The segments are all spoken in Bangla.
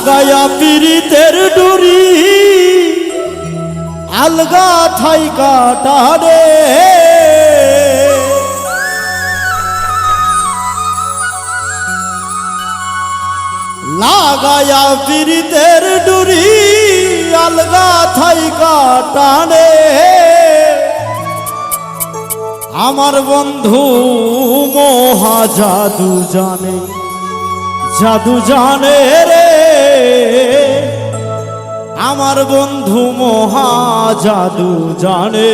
লাগায়া পীড়িতের ডুরি আলগা থাই কাটারে লাগায়া পীড়িতের ডুরি আলগা থাই কাটারে আমার বন্ধু মহা জাদু জানে রে আমার বন্ধু মহা জাদু জানে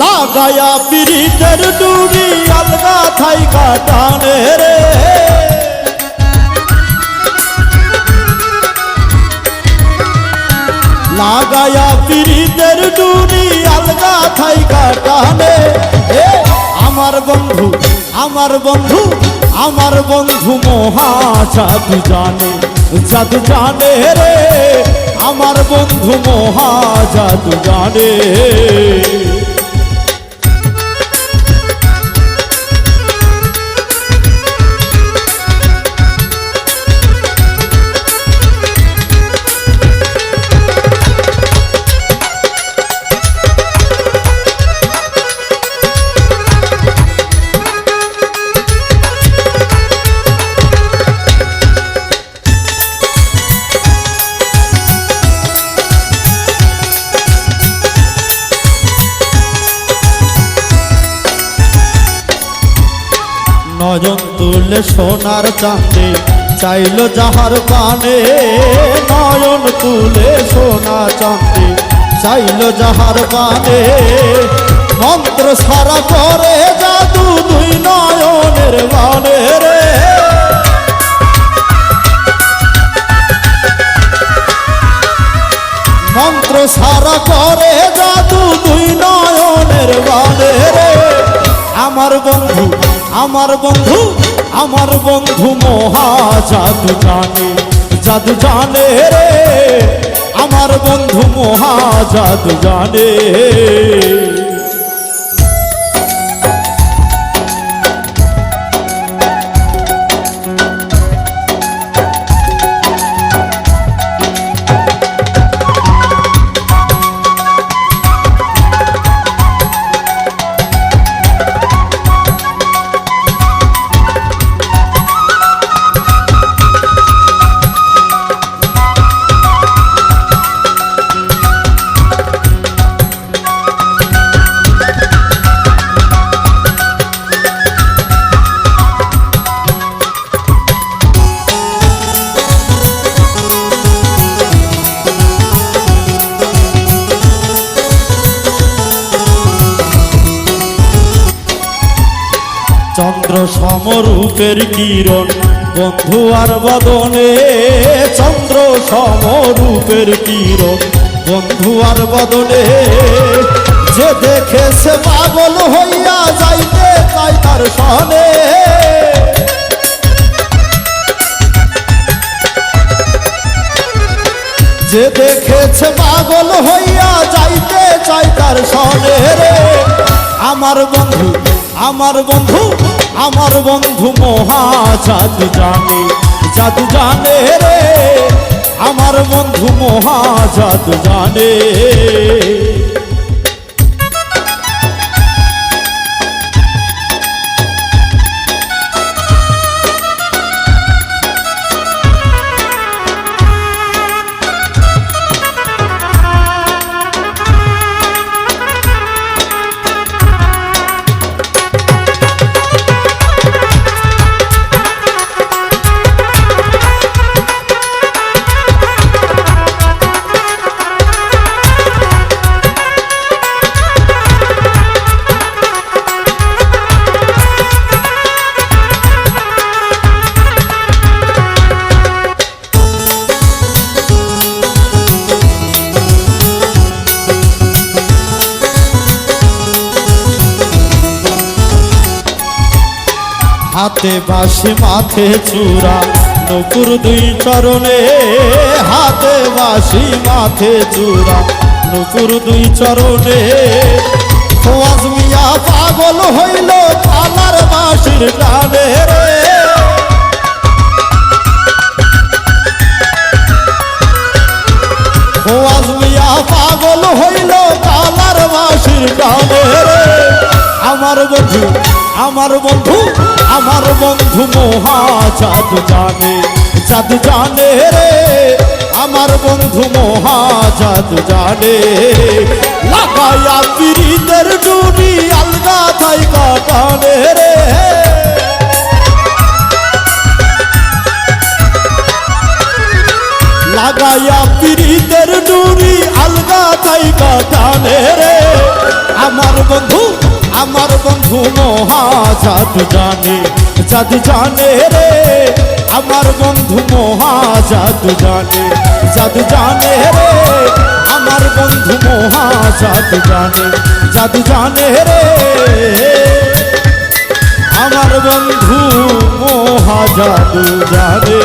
লাগায়া পীড়িতের ডুরি আলগা থাই কাটানে রে লাগায়া পীড়িতের ডুরি আলগা থাই কাটানে আমার বন্ধু মহা জাদু জানে রে আমার বন্ধু মহা জাদু জানে নয়ন তুলে সোনার চাঁদে চাইল যাহার পানে নয়ন তুলে সোনা চাঁদে চাইল যাহার পানে মন্ত্র সারা করে জাদু দুই নয়নের বানে রে মন্ত্র সারা করে জাদু দুই নয়নের বানে রে আমার বন্ধু মহা জাদু জানে রে আমার বন্ধু মহা জাদু জানে চন্দ্র সমরূপের কিরণ বন্ধু আর বদনে চন্দ্র সমরূপের কিরণ বন্ধু আর বদনে যে দেখেছে পাগল হইয়া যাইতে চাই তার সনে যে দেখেছে পাগল হইয়া যাইতে চাই তার সনে রে আমার বন্ধু মহা জাদু জানে রে আমার বন্ধু মহা জাদু জানে হাতে বাঁশি মাথে চূড়া নুপুর দুই চরণে, হাতে বাঁশি মাথে চূড়া নুপুর দুই চরণে। খোয়াজ মিয়া পাগল হইল কালার বাঁশির টানে রে, খোয়াজ মিয়া পাগল হইল কালার বাঁশির টানে রে। আমার বন্ধু আমার বন্ধু আমার বন্ধু মহাচাঁদ জানে, চাঁদ জানে রে, আমার বন্ধু মহাচাঁদ জানে। লাগায়া পিরিতের ডুরি আলগা থাই কাটানে রে, লাগায়া পিরিতের ডুরি আলগা থাই কাটানে রে। আমার বন্ধু মহাচাঁদ জানে, চাঁদ জানে রে, আমার বন্ধু মহাচাঁদ জানে, চাঁদ জানে রে, আমার বন্ধু মহাচাঁদ জানে, চাঁদ জানে রে, আমার বন্ধু মহাচাঁদ জানে।